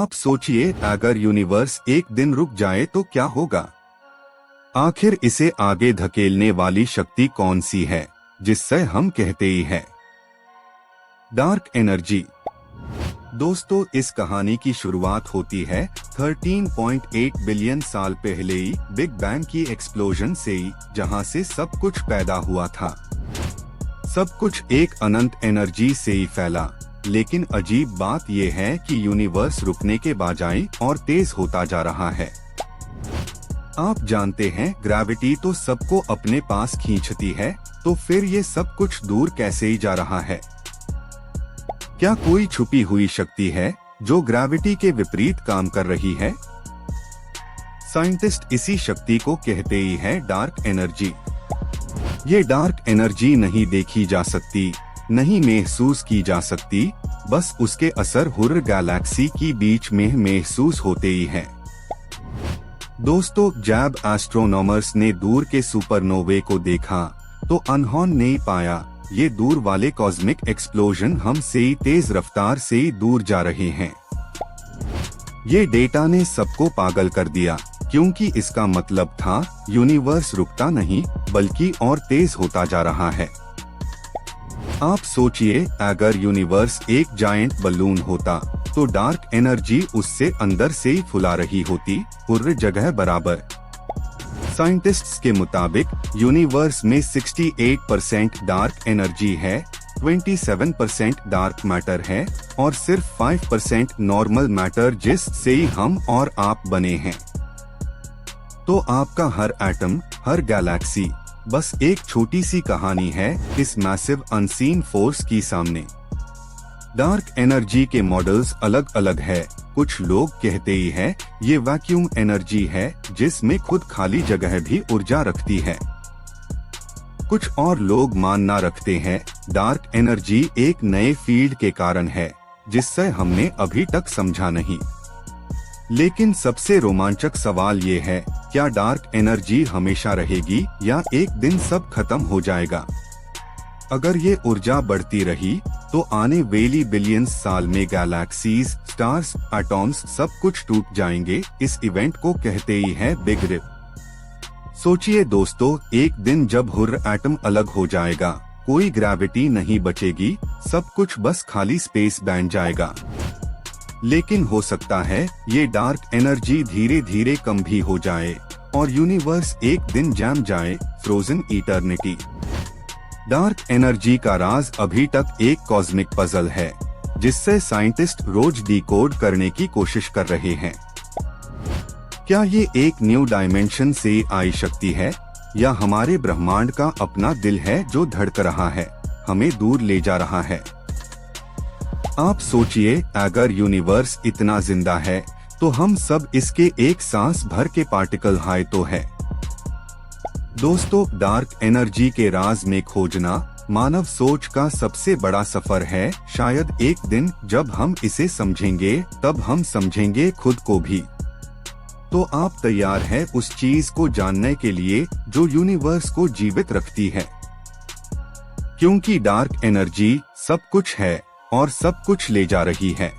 आप सोचिए, अगर यूनिवर्स एक दिन रुक जाए तो क्या होगा? आखिर इसे आगे धकेलने वाली शक्ति कौन सी है जिससे हम कहते ही हैं डार्क एनर्जी। दोस्तों, इस कहानी की शुरुआत होती है 13.8 बिलियन साल पहले ही बिग बैंग की एक्सप्लोजन से ही, जहां से सब कुछ पैदा हुआ था। सब कुछ एक अनंत एनर्जी से ही फैला, लेकिन अजीब बात यह है कि यूनिवर्स रुकने के बजाय और तेज होता जा रहा है। आप जानते हैं, ग्रेविटी तो सबको अपने पास खींचती है, तो फिर ये सब कुछ दूर कैसे ही जा रहा है? क्या कोई छुपी हुई शक्ति है जो ग्रेविटी के विपरीत काम कर रही है? साइंटिस्ट इसी शक्ति को कहते ही हैं डार्क एनर्जी। ये डार्क एनर्जी नहीं देखी जा सकती, नहीं महसूस की जा सकती, बस उसके असर हर गैलेक्सी की बीच में महसूस होते ही हैं। दोस्तों, जब एस्ट्रोनॉमर्स ने दूर के सुपरनोवे को देखा तो उन्होंने पाया ये दूर वाले कॉस्मिक एक्सप्लोजन हमसे ही तेज रफ्तार से ही दूर जा रहे हैं। ये डेटा ने सबको पागल कर दिया, क्योंकि इसका मतलब था यूनिवर्स रुकता नहीं बल्कि और तेज होता जा रहा है। आप सोचिए, अगर यूनिवर्स एक जायंट बलून होता तो डार्क एनर्जी उससे अंदर से ही फुला रही होती, पूरी जगह बराबर। साइंटिस्ट्स के मुताबिक यूनिवर्स में 68% डार्क एनर्जी है, 27% डार्क मैटर है और सिर्फ 5% नॉर्मल मैटर जिससे ही हम और आप बने हैं। तो आपका हर एटम, हर गैलेक्सी बस एक छोटी सी कहानी है इस मैसिव अनसीन फोर्स की सामने। डार्क एनर्जी के मॉडल्स अलग अलग है। कुछ लोग कहते ही हैं ये वैक्यूम एनर्जी है जिसमें खुद खाली जगह भी ऊर्जा रखती है। कुछ और लोग मानना रखते हैं डार्क एनर्जी एक नए फील्ड के कारण है जिससे हमने अभी तक समझा नहीं। लेकिन सबसे रोमांचक सवाल ये है, क्या डार्क एनर्जी हमेशा रहेगी या एक दिन सब खत्म हो जाएगा? अगर ये ऊर्जा बढ़ती रही तो आने वाली बिलियंस साल में गैलेक्सीज, स्टार्स, एटॉम्स सब कुछ टूट जाएंगे। इस इवेंट को कहते ही है बिग रिप। सोचिए दोस्तों, एक दिन जब हर एटम अलग हो जाएगा, कोई ग्रेविटी नहीं बचेगी, सब कुछ बस खाली स्पेस बन जाएगा। लेकिन हो सकता है ये डार्क एनर्जी धीरे धीरे कम भी हो जाए और यूनिवर्स एक दिन जम जाए, फ्रोजन इटर्निटी। डार्क एनर्जी का राज अभी तक एक कॉस्मिक पजल है जिससे साइंटिस्ट रोज डिकोड करने की कोशिश कर रहे हैं। क्या ये एक न्यू डायमेंशन से आई शक्ति है या हमारे ब्रह्मांड का अपना दिल है जो धड़क रहा है, हमें दूर ले जा रहा है? आप सोचिए, अगर यूनिवर्स इतना जिंदा है तो हम सब इसके एक सांस भर के पार्टिकल हाय तो है। दोस्तों, डार्क एनर्जी के राज में खोजना मानव सोच का सबसे बड़ा सफर है। शायद एक दिन जब हम इसे समझेंगे तब हम समझेंगे खुद को भी। तो आप तैयार हैं उस चीज को जानने के लिए जो यूनिवर्स को जीवित रखती है? क्योंकि डार्क एनर्जी सब कुछ है और सब कुछ ले जा रही है।